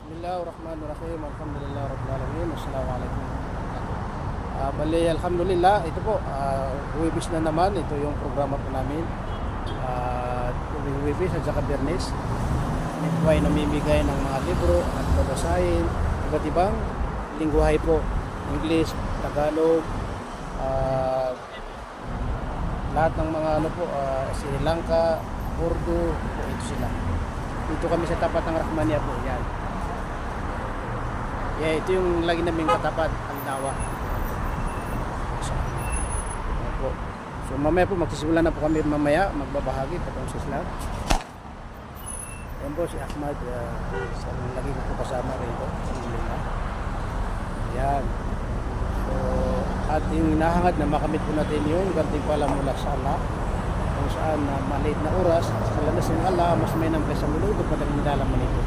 Bismillahirrahmanirrahim. Alhamdulillah Rabbil Alamin. Assalamualaikum. Bali, alhamdulillah, ito po, Huwebes na naman, ito yung programa po namin. Huwebes at saka Biyernes. Ito po ay namimigay ng mga libro at babasahin, iba't ibang lingwahe po. English, Tagalog, lahat ng mga ano po, Sri Lanka, Urdu, po ito sila. Dito kami sa tapat ng Rahmania po, yan. Yeah, ito yung lagi naming katapat, ang dawa. Po. So mamaya po magsisimula na po kami mamaya magbabahagi patungkol sa Islam. Ayan po si Ahmad, sa lagi ko po kasama rito. Alhamdulillah. Ayan. So ating hinahangad na makamit po natin yung gantimpala mula sa Allah, kung saan maliit na oras, sa lanas ng Allah, mas may nampay sa mulo, madaling dalang manito.